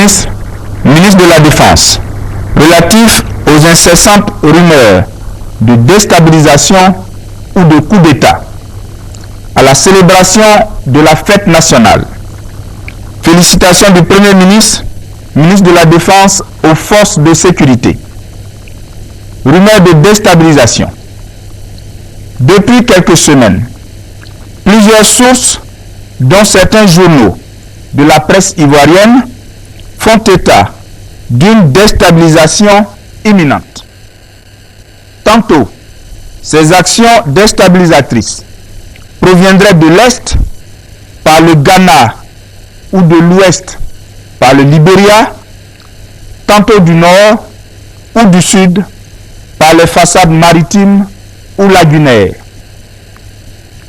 ministre, ministre de la Défense, relatif aux incessantes rumeurs de déstabilisation ou de coup d'État à la célébration de la fête nationale. Félicitations du Premier ministre, ministre de la Défense aux forces de sécurité. Rumeurs de déstabilisation. Depuis quelques semaines, plusieurs sources, dont certains journaux de la presse ivoirienne, font état d'une déstabilisation imminente. Tantôt, ces actions déstabilisatrices proviendraient de l'Est par le Ghana ou de l'Ouest par le Libéria, tantôt du Nord ou du Sud par les façades maritimes ou lagunaires.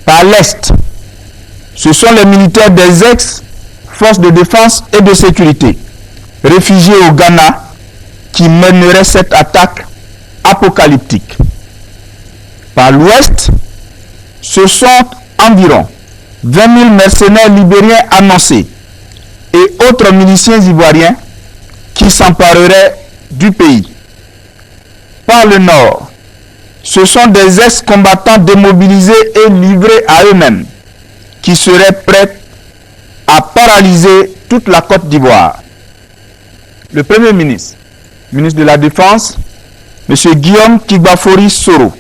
Par l'Est, ce sont les militaires des ex-forces de défense et de sécurité, réfugiés au Ghana, qui mèneraient cette attaque apocalyptique. Par l'Ouest, ce sont environ 20 000 mercenaires libériens annoncés et autres miliciens ivoiriens qui s'empareraient du pays. Par le Nord, ce sont des ex-combattants démobilisés et livrés à eux-mêmes qui seraient prêts à paralyser toute la Côte d'Ivoire. Le Premier ministre, ministre de la Défense, M. Guillaume Kigbafori Soro,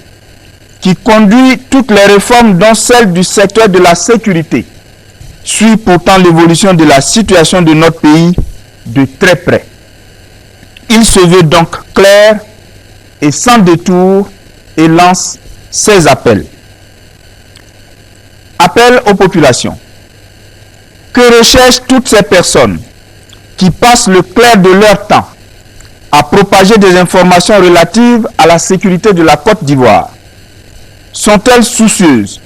qui conduit toutes les réformes dont celle du secteur de la sécurité, suit pourtant l'évolution de la situation de notre pays de très près. Il se veut donc clair et sans détour et lance ses appels. Appel aux populations. Que recherchent toutes ces personnes qui passent le clair de leur temps à propager des informations relatives à la sécurité de la Côte d'Ivoire? Sont-elles soucieuses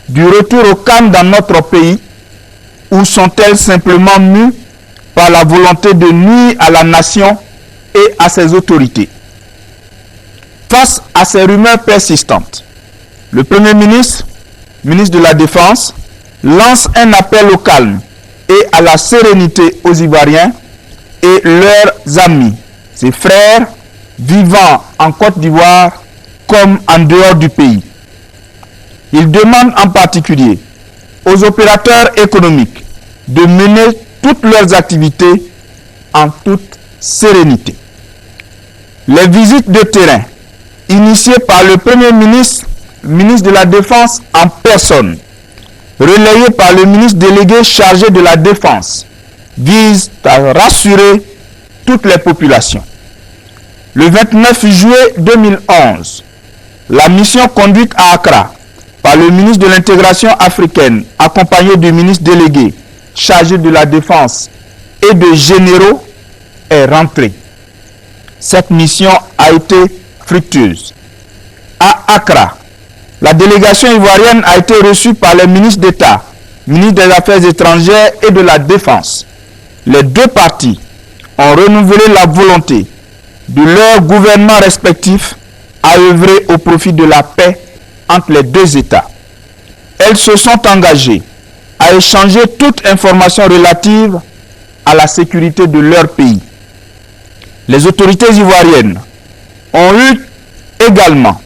du retour au calme dans notre pays ou sont-elles simplement mues par la volonté de nuire à la nation et à ses autorités? Face à ces rumeurs persistantes, le Premier ministre, ministre de la Défense, lance un appel au calme et à la sérénité aux Ivoiriens et leurs amis, ses frères, vivant en Côte d'Ivoire comme en dehors du pays. Il demande en particulier aux opérateurs économiques de mener toutes leurs activités en toute sérénité. Les visites de terrain initiées par le Premier ministre, ministre de la Défense en personne, relayées par le ministre délégué chargé de la Défense, visent à rassurer toutes les populations. Le 29 juillet 2011, la mission conduite à Accra par le ministre de l'Intégration africaine, accompagné du ministre délégué chargé de la Défense et de généraux, est rentrée. Cette mission a été fructueuse. À Accra, la délégation ivoirienne a été reçue par les ministres d'État, ministres des Affaires étrangères et de la Défense. Les deux parties ont renouvelé la volonté de leurs gouvernements respectifs à œuvrer au profit de la paix entre les deux États. Elles se sont engagées à échanger toute information relative à la sécurité de leur pays. Les autorités ivoiriennes ont eu également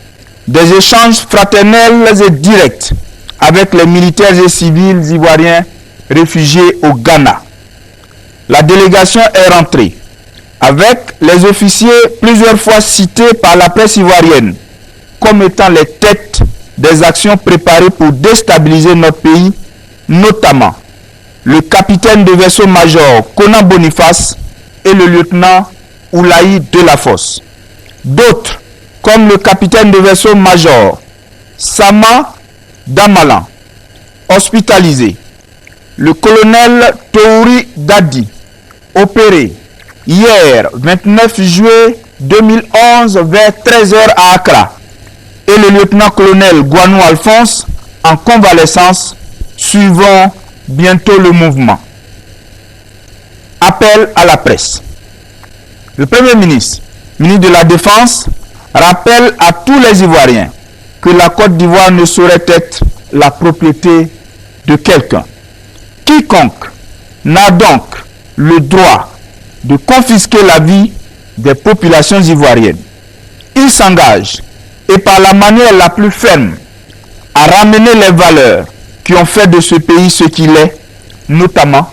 des échanges fraternels et directs avec les militaires et civils ivoiriens réfugiés au Ghana. La délégation est rentrée avec les officiers plusieurs fois cités par la presse ivoirienne comme étant les têtes des actions préparées pour déstabiliser notre pays, notamment le capitaine de vaisseau-major Conan Boniface et le lieutenant Oulaï Delafosse. D'autres, comme le capitaine de vaisseau-major Sama Damalan, hospitalisé, le colonel Touri Dadi, opéré hier 29 juillet 2011 vers 13h à Accra, et le lieutenant-colonel Gouanou Alphonse en convalescence, suivant bientôt le mouvement. Appel à la presse. Le Premier ministre, ministre de la Défense, rappelle à tous les Ivoiriens que la Côte d'Ivoire ne saurait être la propriété de quelqu'un. Quiconque n'a donc le droit de confisquer la vie des populations ivoiriennes. Il s'engage, et par la manière la plus ferme, à ramener les valeurs qui ont fait de ce pays ce qu'il est, notamment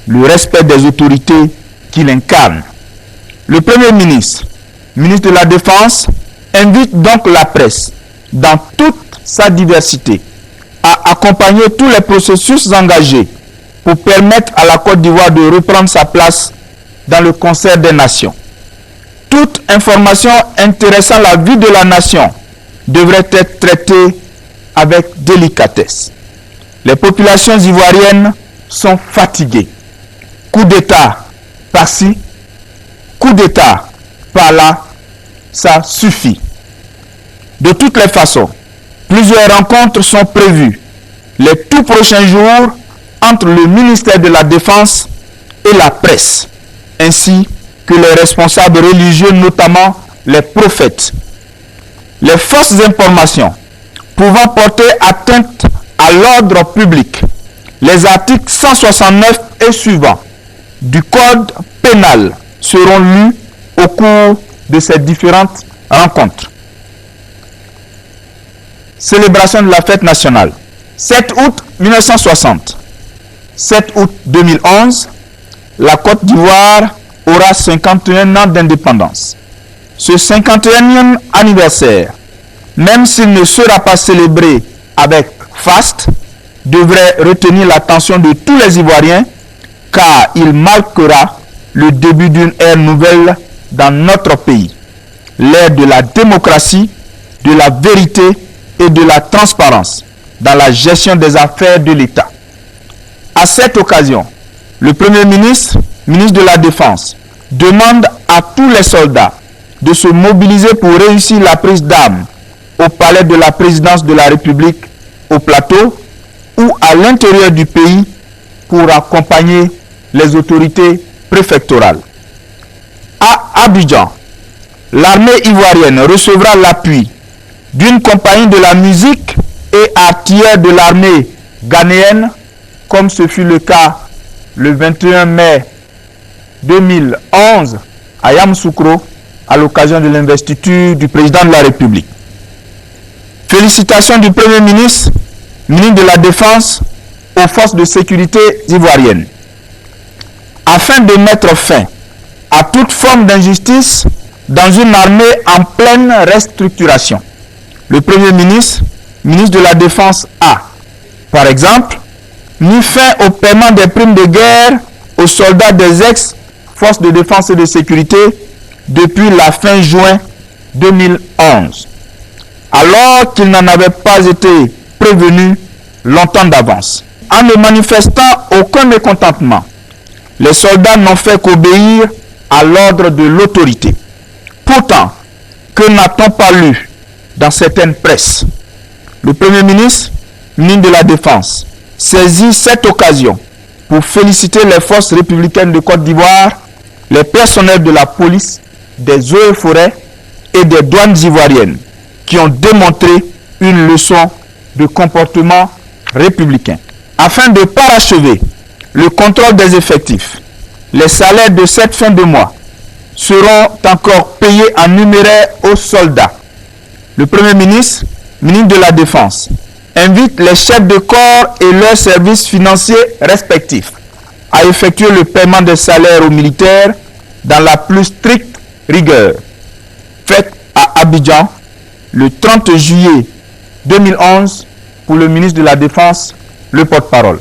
le respect des autorités qu'il incarne. Le Premier ministre, ministre de la Défense, invite donc la presse, dans toute sa diversité, à accompagner tous les processus engagés pour permettre à la Côte d'Ivoire de reprendre sa place dans le concert des nations. Toute information intéressant la vie de la nation devrait être traitée avec délicatesse. Les populations ivoiriennes sont fatiguées. Coup d'État par-ci, coup d'État par-là, ça suffit. De toutes les façons, plusieurs rencontres sont prévues les tout prochains jours entre le ministère de la Défense et la presse, ainsi que les responsables religieux, notamment les prophètes. Les fausses informations pouvant porter atteinte à l'ordre public, les articles 169 et suivants du Code pénal seront lus au cours de ces différentes rencontres. Célébration de la fête nationale. 7 août 1960, 7 août 2011, la Côte d'Ivoire aura 51 ans d'indépendance. Ce 51e anniversaire, même s'il ne sera pas célébré avec faste, devrait retenir l'attention de tous les Ivoiriens, car il marquera le début d'une ère nouvelle dans notre pays, l'ère de la démocratie, de la vérité et de la transparence dans la gestion des affaires de l'État. À cette occasion, le Premier ministre, ministre de la Défense, demande à tous les soldats de se mobiliser pour réussir la prise d'armes au palais de la présidence de la République au plateau ou à l'intérieur du pays pour accompagner les autorités préfectorales. À Abidjan, l'armée ivoirienne recevra l'appui d'une compagnie de la musique et artilleurs de l'armée ghanéenne, comme ce fut le cas le 21 mai 2011 à Yamoussoukro, à l'occasion de l'investiture du président de la République. Félicitations du Premier ministre, ministre de la Défense, aux forces de sécurité ivoiriennes. Afin de mettre fin à toute forme d'injustice dans une armée en pleine restructuration, le Premier ministre, ministre de la Défense a, par exemple, mis fin au paiement des primes de guerre aux soldats des ex-forces de défense et de sécurité depuis la fin juin 2011, alors qu'ils n'en avaient pas été prévenus longtemps d'avance. En ne manifestant aucun mécontentement, les soldats n'ont fait qu'obéir à l'ordre de l'autorité. Pourtant, que n'a-t-on pas lu dans certaines presses? Le Premier ministre, ministre de la Défense, saisit cette occasion pour féliciter les forces républicaines de Côte d'Ivoire, les personnels de la police, des eaux et forêts et des douanes ivoiriennes qui ont démontré une leçon de comportement républicain. Afin de parachever le contrôle des effectifs, les salaires de cette fin de mois seront encore payés en numéraire aux soldats. Le Premier ministre, ministre de la Défense, invite les chefs de corps et leurs services financiers respectifs à effectuer le paiement des salaires aux militaires dans la plus stricte rigueur. Faite à Abidjan le 30 juillet 2011 pour le ministre de la Défense, le porte-parole.